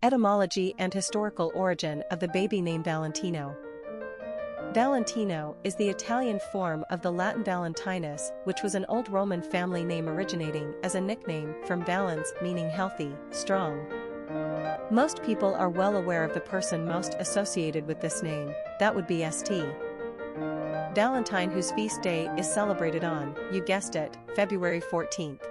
Etymology and historical origin of the baby name Valentino. Valentino is the Italian form of the Latin Valentinus, which was an old Roman family name originating as a nickname from valens, meaning healthy, strong. Most people are well aware of the person most associated with this name, that would be St. Valentine, whose feast day is celebrated on, you guessed it, February 14th.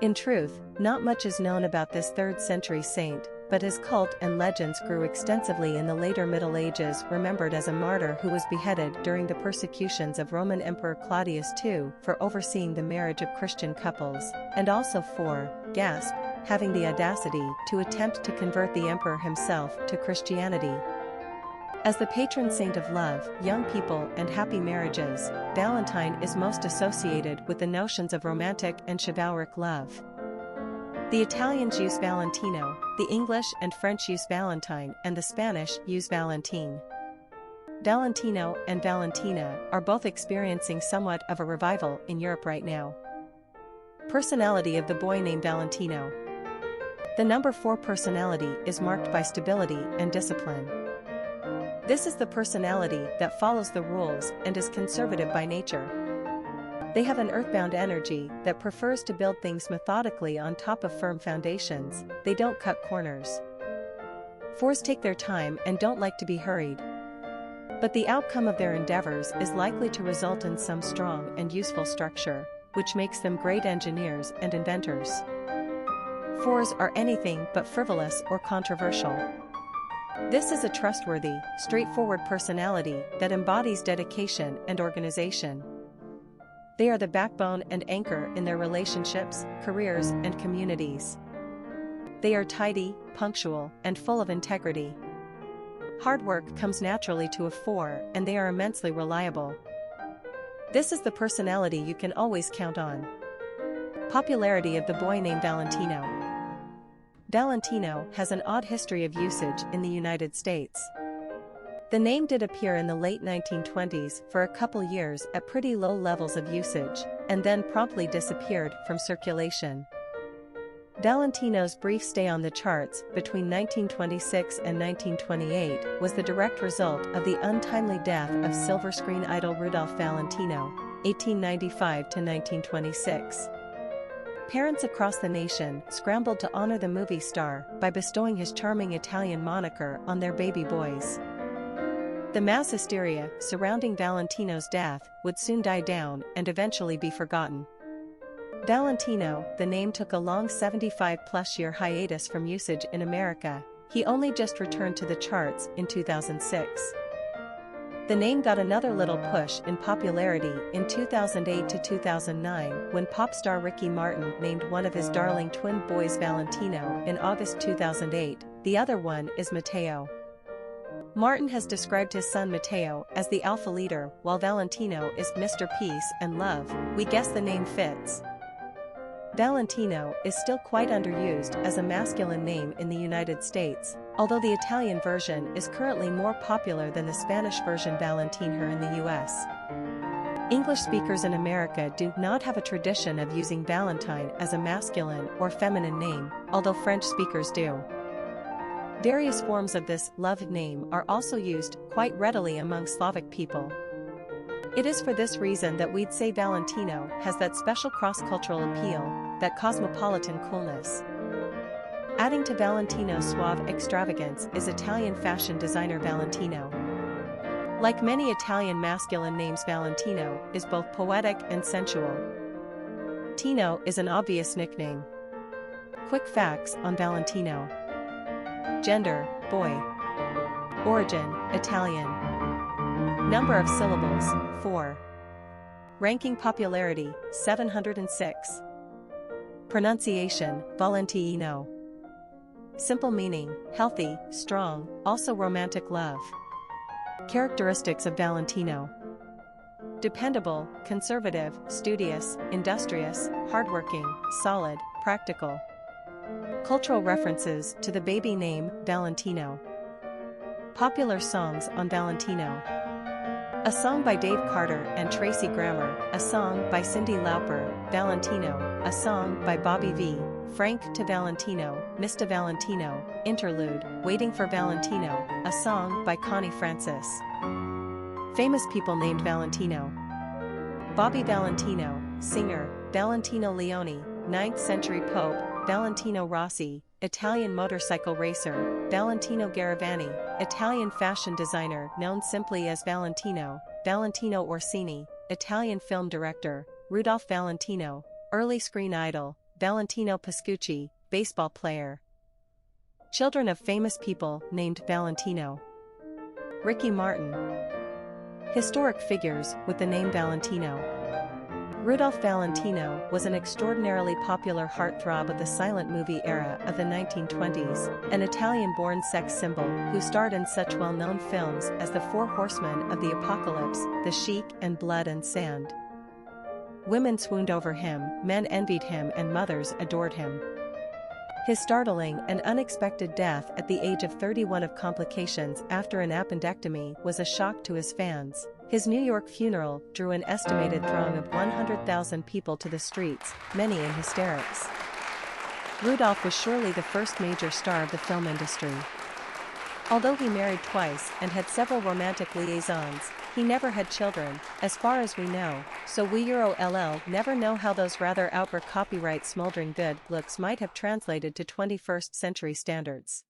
In truth, not much is known about this 3rd century saint, but his cult and legends grew extensively in the later Middle Ages, remembered as a martyr who was beheaded during the persecutions of Roman Emperor Claudius II for overseeing the marriage of Christian couples, and also for, gasp, having the audacity to attempt to convert the emperor himself to Christianity. As the patron saint of love, young people and happy marriages, Valentine is most associated with the notions of romantic and chivalric love. The Italians use Valentino, the English and French use Valentine, and the Spanish use Valentín. Valentino and Valentina are both experiencing somewhat of a revival in Europe right now. Personality of the boy named Valentino. The number 4 personality is marked by stability and discipline. This is the personality that follows the rules and is conservative by nature. They have an earthbound energy that prefers to build things methodically on top of firm foundations. They don't cut corners. 4s take their time and don't like to be hurried. But the outcome of their endeavors is likely to result in some strong and useful structure, which makes them great engineers and inventors. 4s are anything but frivolous or controversial. This is a trustworthy, straightforward personality that embodies dedication and organization. They are the backbone and anchor in their relationships, careers, and communities. They are tidy, punctual, and full of integrity. Hard work comes naturally to a 4, and they are immensely reliable. This is the personality you can always count on. Popularity of the boy named Valentino. Valentino has an odd history of usage in the United States. The name did appear in the late 1920s for a couple years at pretty low levels of usage, and then promptly disappeared from circulation. Valentino's brief stay on the charts between 1926 and 1928 was the direct result of the untimely death of silver screen idol Rudolph Valentino, 1895 to 1926. Parents across the nation scrambled to honor the movie star by bestowing his charming Italian moniker on their baby boys. The mass hysteria surrounding Valentino's death would soon die down and eventually be forgotten. Valentino, the name took a long 75-plus-year hiatus from usage in America. He only just returned to the charts in 2006. The name got another little push in popularity in 2008 to 2009 when pop star Ricky Martin named one of his darling twin boys Valentino in August 2008, the other one is Matteo. Martin has described his son Matteo as the alpha leader while Valentino is Mr. Peace and Love. We guess the name fits. Valentino is still quite underused as a masculine name in the United States, although the Italian version is currently more popular than the Spanish version Valentín here in the US. English speakers in America do not have a tradition of using Valentine as a masculine or feminine name, although French speakers do. Various forms of this love name are also used quite readily among Slavic people. It is for this reason that we'd say Valentino has that special cross-cultural appeal, that cosmopolitan coolness. Adding to Valentino's suave extravagance is Italian fashion designer Valentino. Like many Italian masculine names, Valentino is both poetic and sensual. Tino is an obvious nickname. Quick facts on Valentino. Gender, boy. Origin, Italian. Number of syllables, 4. Ranking popularity, 706. Pronunciation, Valentino. Simple meaning, healthy, strong, also romantic love. Characteristics of Valentino. Dependable, conservative, studious, industrious, hardworking, solid, practical. Cultural references to the baby name, Valentino. Popular songs on Valentino. A song by Dave Carter and Tracy Grammer, a song by Cyndi Lauper, Valentino, a song by Bobby V, Frank to Valentino, Mr. Valentino, Interlude, Waiting for Valentino, a song by Connie Francis. Famous people named Valentino. Bobby Valentino, singer, Valentino Leone, 9th century Pope, Valentino Rossi, Italian motorcycle racer, Valentino Garavani, Italian fashion designer known simply as Valentino, Valentino Orsini, Italian film director, Rudolph Valentino, early screen idol, Valentino Pascucci, baseball player. Children of famous people named Valentino. Ricky Martin. Historic figures with the name Valentino. Rudolph Valentino was an extraordinarily popular heartthrob of the silent movie era of the 1920s, an Italian-born sex symbol who starred in such well-known films as The Four Horsemen of the Apocalypse, The Sheik, and Blood and Sand. Women swooned over him, men envied him, and mothers adored him. His startling and unexpected death at the age of 31 of complications after an appendectomy was a shock to his fans. His New York funeral drew an estimated throng of 100,000 people to the streets, many in hysterics. Rudolph was surely the first major star of the film industry. Although he married twice and had several romantic liaisons, he never had children, as far as we know, so we never know how those rather outward copyright smoldering good looks might have translated to 21st century standards.